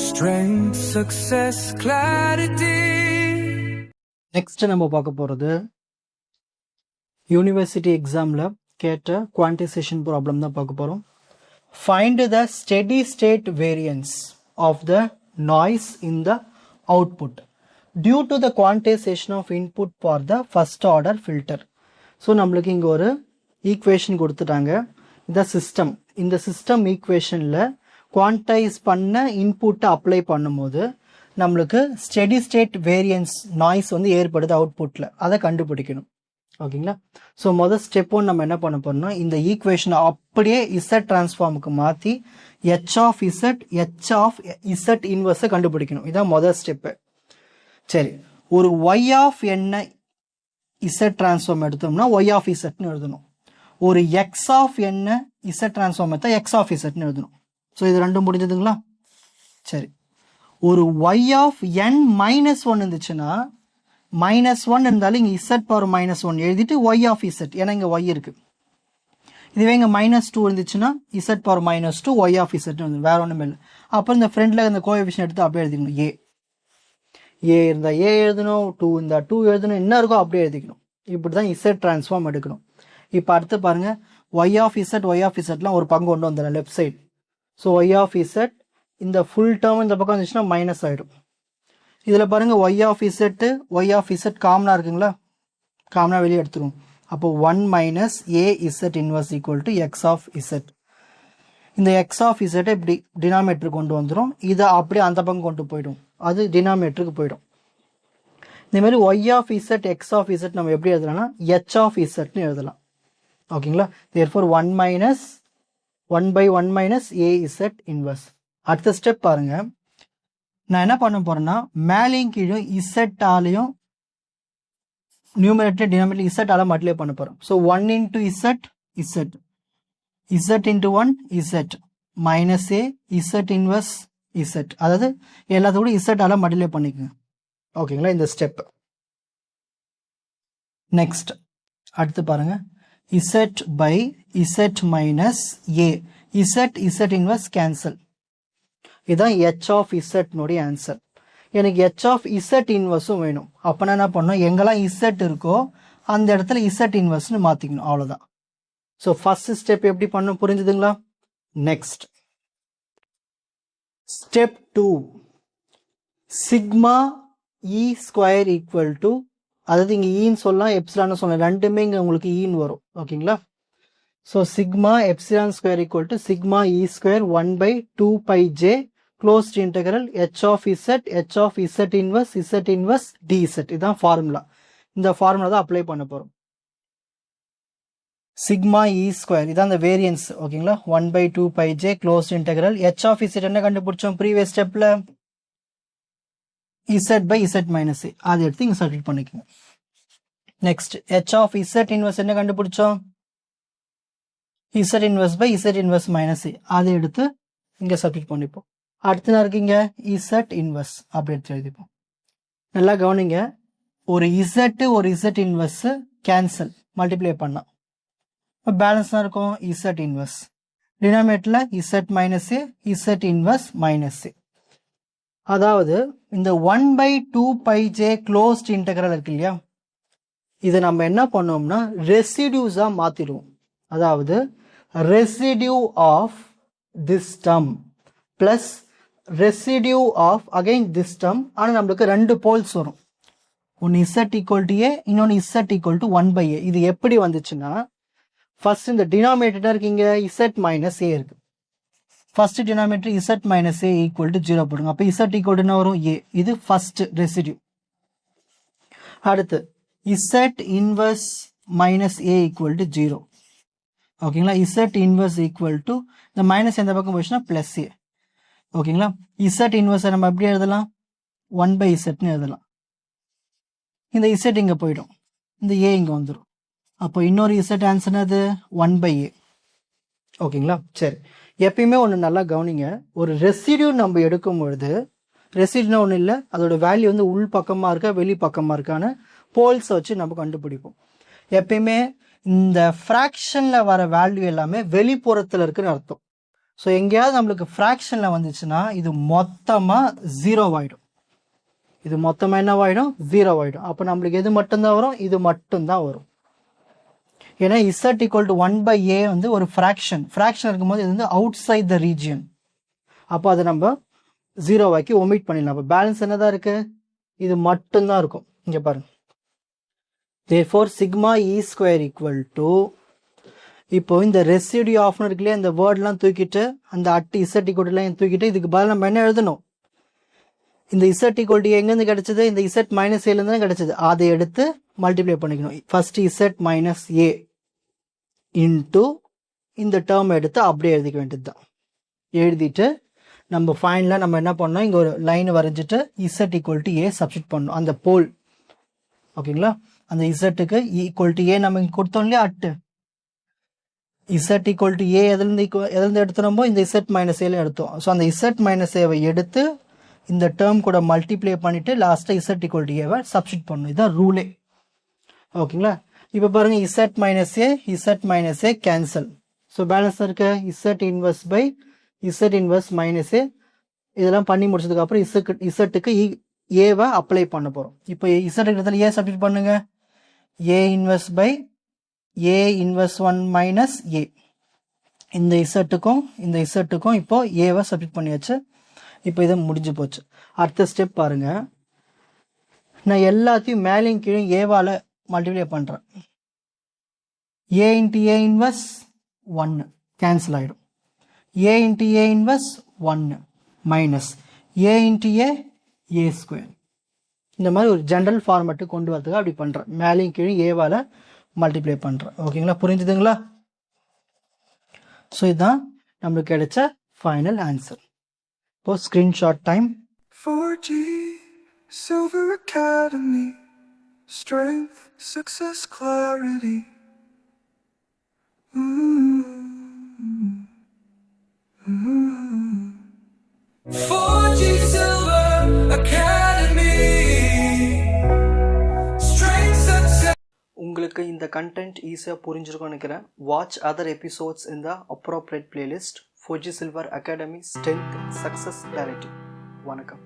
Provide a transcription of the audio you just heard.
Strength, success, clarity. Next நம்ம பார்க்க போகிறது யூனிவர்சிட்டி எக்ஸாமில் கேட்ட குவான்டைசேஷன் ப்ராப்ளம் தான் பார்க்க போகிறோம். Find the steady state variance of the noise in the output due to the quantisation of input for the first order filter. So நம்மளுக்கு இங்கே ஒரு ஈக்குவேஷன் கொடுத்துட்டாங்க. இந்த சிஸ்டம், இந்த சிஸ்டம் ஈக்குவேஷனில் குவான்டைஸ் பண்ண இன்புட்டை அப்ளை பண்ணும்போது நம்மளுக்கு ஸ்டெடி ஸ்டேட் வேரியன்ஸ் நாய்ஸ் வந்து ஏற்படுது அவுட்புட்டில், அதை கண்டுபிடிக்கணும். ஓகேங்களா? ஸோ முதல் ஸ்டெப் ஒன் நம்ம என்ன பண்ண போறோம்னா, இந்த ஈக்குவேஷனை அப்படியே இசட் டிரான்ஸ்ஃபார்முக்கு மாற்றி ஹெச் ஆஃப் இசட் இன்வர்ஸை கண்டுபிடிக்கணும். இதான் முதல் ஸ்டெப்பு. சரி, ஒரு ஒய் ஆஃப் என்ன இசட் டிரான்ஸ்ஃபார்ம் எடுத்தோம்னா ஒய் ஆஃப் இசட்னு எழுதணும். ஒரு எக்ஸ் ஆஃப் என்ன இசட் டிரான்ஸ்ஃபார்ம் எடுத்தா எக்ஸ் ஆஃப் இசட்னு எழுதணும். ஸோ இது ரெண்டும் முடிஞ்சதுங்களா? சரி, ஒரு ஒய் ஆஃப் என் -1 இருந்துச்சுன்னா -1 இருந்தாலும் இங்கே இசட் பவர் -1 எழுதிட்டு ஒய் ஆஃப் இசட், ஏன்னா இங்கே ஒய் இருக்கு. இதுவே இங்கே -2 இருந்துச்சுன்னா Z power -2 Y of Z வேற ஒன்றும் இல்லை. அப்புறம் இந்த ஃப்ரெண்டில் இந்த கோஎஃபிஷியன்ட் எடுத்து அப்படியே எழுதிக்கணும். ஏ இருந்தால் ஏ எழுதணும், 2 இருந்தால் 2 எழுதணும், என்ன இருக்கோ அப்படியே எழுதிக்கணும். இப்படி தான் இசட் டிரான்ஸ்ஃபார்ம் எடுக்கணும். இப்போ அடுத்து பாருங்க, ஒய் ஆஃப் இசட்லாம் ஒரு பங்கு கொண்டு வந்துடலாம் left side. So Y of Z இந்த ஃபுல் டேர்ம் இந்த பக்கம் வந்துச்சுன்னா மைனஸ் ஆகிடும். இதில் பாருங்கள் ஒய் ஆஃப் இசட் காமனாக இருக்குங்களா? காமனாக வெளியே எடுத்துருவோம். அப்போ 1 - a Z inverse equal to X of Z. இந்த எக்ஸ் ஆஃப் இசட்டை இப்படி டினாமேட்டருக்கு கொண்டு வந்துடும். இதை அப்படியே அந்த பக்கம் கொண்டு போயிடும், அது டினாமேட்டருக்கு போயிடும். இந்தமாதிரி Y of Z X of Z நம்ம எப்படி எழுதலாம்னா ஹெச் ஆஃப் இசட்னு எழுதலாம். ஓகேங்களா? Therefore 1/1 - a Z inverse. அடுத்த ஸ்டெப் பாருங்க, நான் என்ன பண்ண போறேன்னா மேலேயும் கீழும் இசட்டாலையும் நியூமரேட்டர் டினாமினேட்டர் இசட்டால மல்டிப்ளை பண்ண போறோம். So 1 × Z × 1 Z minus A Z inverse Z, அதாவது எல்லாத்தோட இசட்டால மல்டிப்ளை பண்ணிக்கோங்க. ஓகேங்களா? இந்த ஸ்டெப். நெக்ஸ்ட் அடுத்து பாருங்க, Z by Z minus A Z inverse cancel. இதுதான் ஹெச் ஆஃப் இசட்னுடைய ஆன்சர். எனக்கு ஹெச் ஆஃப் இசட் இன்வர்ஸும் வேணும். அப்போ நான் என்ன பண்ணணும், எங்கெல்லாம் இசட் இருக்கோ அந்த இடத்துல இசட் இன்வர்ஸ்னு மாற்றிக்கணும், அவ்வளோதான். ஸோ ஃபர்ஸ்ட் ஸ்டெப் எப்படி பண்ணணும் புரிஞ்சுதுங்களா? Next step 2, sigma E square equal to, அதாவது இங்கே ஈன்னு சொல்லலாம் எப்சிலான்னு சொல்லலாம், ரெண்டுமே இங்கே உங்களுக்கு ஈன்னு வரும். ஓகேங்களா? So sigma epsilon square equal to sigma E square 1/2πj closed integral H of Z inverse d Z. இதுதான் ஃபார்முலா. இந்த ஃபார்முலா தான் அப்ளை பண்ண போகிறோம். சிக்மா இ ஸ்கொயர் இதான் அந்த வேரியன்ஸ். ஓகேங்களா? 1/2πj closed integral H of Z என்ன கண்டுபிடிச்சோம் ப்ரீவியஸ் ஸ்டெப்பில், இசட் மைனஸ் ஏ, அதை எடுத்து இங்கே சப்ஸ்டிட்யூட் பண்ணிக்கோங்க. Next H of Z inverse என்ன கண்டுபிடிச்சோம், இசட் இன்வர்ஸ் மைனஸ் ஏ, அதை எடுத்து இங்கே சப்ஸ்டிட்யூட் பண்ணிப்போம். அடுத்து நான் இருக்கீங்க இசட் இன்வர்ஸ், அப்படி எடுத்து எழுதிப்போம். நல்லா கவனிங்க, ஒரு இசட் இன்வர்ஸ் கேன்சல் மல்டிப்ளை பண்ணலாம், பேலன்ஸ் தான் இருக்கும் Z inverse. டினாமினேட்டர்ல Z minus A Z inverse minus ஏ. அதாவது இந்த 1/2πj க்ளோஸ்ட் இன்டெக்ரல் இருக்கு இல்லையா, இதை நம்ம என்ன பண்ணோம்னா ரெசிடியூஸா மாத்திடுவோம். அதாவது residue of this term plus residue of again this term. ஆனால் நம்மளுக்கு 2 போல்ஸ் வரும், ஒன்று இசட் ஈக்குவல் டு ஏ, இன்னொன்று இசட் ஈக்குவல் டு 1/a. இது எப்படி வந்துச்சுன்னா, ஃபர்ஸ்ட் இந்த டினாமினேட்டர் இங்க இசட் மைனஸ் ஏ இருக்கு. First denominator Z minus A equal to 0 போடுங்க. அப்போ இசட் ஈக்குவல் டு என்ன வரும், ஏ. இது ஃபர்ஸ்ட் ரெசிடியூ. அடுத்து Z inverse minus A equal to 0. ஓகேங்களா? இசட் இன்வர்ஸ் ஈக்குவல் டு இந்த மைனஸ் எந்த பக்கம் போச்சுன்னா பிளஸ் ஏ. ஓகேங்களா? இசட் இன்வர்ஸை நம்ம எப்படி எழுதலாம், 1/zன்னு எழுதலாம். இந்த இசட் இங்கே போயிடும், இந்த ஏ இங்கே வந்துடும். அப்போ இன்னொரு இசட் ஆன்சர் அது 1/a. ஓகேங்களா? சரி, எப்பயுமே ஒன்று நல்லா கவனிங்க, ஒரு ரெசிடியூ நம்ம எடுக்கும் பொழுது, ரெசிடியூனா ஒன்றும் இல்லை, அதோட வேல்யூ வந்து உள் பக்கமாக இருக்கா வெளி பக்கமாக இருக்கான்னு போல்ஸை வச்சு நம்ம கண்டுபிடிப்போம். எப்பயுமே இந்த ஃப்ராக்ஷனில் வர வேல்யூ எல்லாமே வெளிப்புறத்தில் இருக்குன்னு அர்த்தம். ஸோ எங்கேயாவது நம்மளுக்கு ஃப்ராக்ஷனில் வந்துச்சுன்னா இது மொத்தமாக 0 ஆகிடும். இது மொத்தமாக என்னவாயிடும்? 0 ஆகிடும். அப்போ நம்மளுக்கு எது மட்டும்தான் வரும்? இது மட்டும்தான் வரும். ஏன்னா z ஈக்குவல் டு 1/a வந்து ஒரு ஃப்ராக்ஷன் இருக்கும்போது இது வந்து அவுட் சைட் த ரீஜியன். அப்போ அதை நம்ம 0 ஆக்கி ஒமிட் பண்ணிடலாம். அப்போ பேலன்ஸ் என்னதான் இருக்கு? இது மட்டும்தான் இருக்கும். இங்கே பாருங்க. therefore sigma e square equal to, இப்போ இந்த ரெசிடியூ ஆஃப்னு இருக்குல்லையே, இந்த வேர்ட்லாம் தூக்கிட்டு அந்த அட்டு z ஈக்குவல்லாம் தூக்கிட்டு இதுக்கு பதில் நம்ம என்ன எழுதணும்? இந்த z ஈக்குவல் டு எங்கேருந்து கிடைச்சது? இந்த z மைனஸ் ஏலேருந்து தான் கிடைச்சது. அதை எடுத்து மல்டிப்ளை பண்ணிக்கணும். First z minus A into இந்த டேர்ம் எடுத்து அப்படியே எழுதிக்க வேண்டியது தான். எழுதிட்டு நம்ம ஃபைனலாக நம்ம என்ன பண்ணோம்? இங்கே ஒரு லைன் வரைஞ்சிட்டு z equal to A substitute பண்ணணும். அந்த போல் ஓகேங்களா? அந்த இசட்டுக்கு ஈக்குவல் டு ஏ நம்ம இங்கே கொடுத்தோம் இல்லையா அட்டு. z ஈக்குவல் டு ஏ எதுலேருந்து எடுத்துனோமோ இந்த z மைனஸ் ஏல எடுத்தோம். ஸோ அந்த z மைனஸ் ஏவை எடுத்து இந்த டேர்ம் கூட மல்டிப்ளை பண்ணிவிட்டு லாஸ்ட்டாக z ஈக்குவல் டு ஏவை சப்ஸ்டிட் பண்ணணும். இதுதான் ரூலே. ஓகேங்களா? இப்போ பாருங்கள், z minus A cancel. So balance இருக்க z inverse by z inverse minus A. இதெல்லாம் பண்ணி முடிச்சதுக்கப்புறம் இசட்டுக்கு ஏவை அப்ளை பண்ண போகிறோம். இப்போ இசட்டுக்கு ஏ சப்ஸ்டிட் பண்ணுங்க. A inverse by A inverse 1 minus A. இந்த இசட்டுக்கும் இப்போ ஏவை சப்ஸ்டிட் பண்ணியாச்சு. இப்போ இதை முடிஞ்சு போச்சு. அடுத்த ஸ்டெப் பாருங்க. நான் எல்லாத்தையும் மேலேயும் கீழே ஏவால் மல்டிப்ளை பண்ணுறேன். A into A inverse 1 cancel ஆகிடும். A into A inverse 1 minus A into A square. இந்த மாதிரி ஒரு ஜென்ரல் ஃபார்மேட்டு கொண்டு வரதுக்கு அப்படி பண்ணுறேன். மேலேயும் கீழே ஏவால் மல்டிப்ளை பண்ணுறேன். ஓகேங்களா? புரிஞ்சுதுங்களா? ஸோ இதுதான் நம்மளுக்கு கிடைச்ச ஃபைனல் ஆன்சர். இப்போ screenshot time. 4G Silver Academy, strength, success, clarity. 4G Silver Academy, strength, success. உங்களுக்கு இந்த கண்டென்ட் ஈஸியாக புரிஞ்சிருக்கும்னு நினைக்கிறேன். வாட்ச் அதர் எபிசோட்ஸ் இன் த appropriate playlist. 4G Silver Academy, strength, success, clarity. வணக்கம்.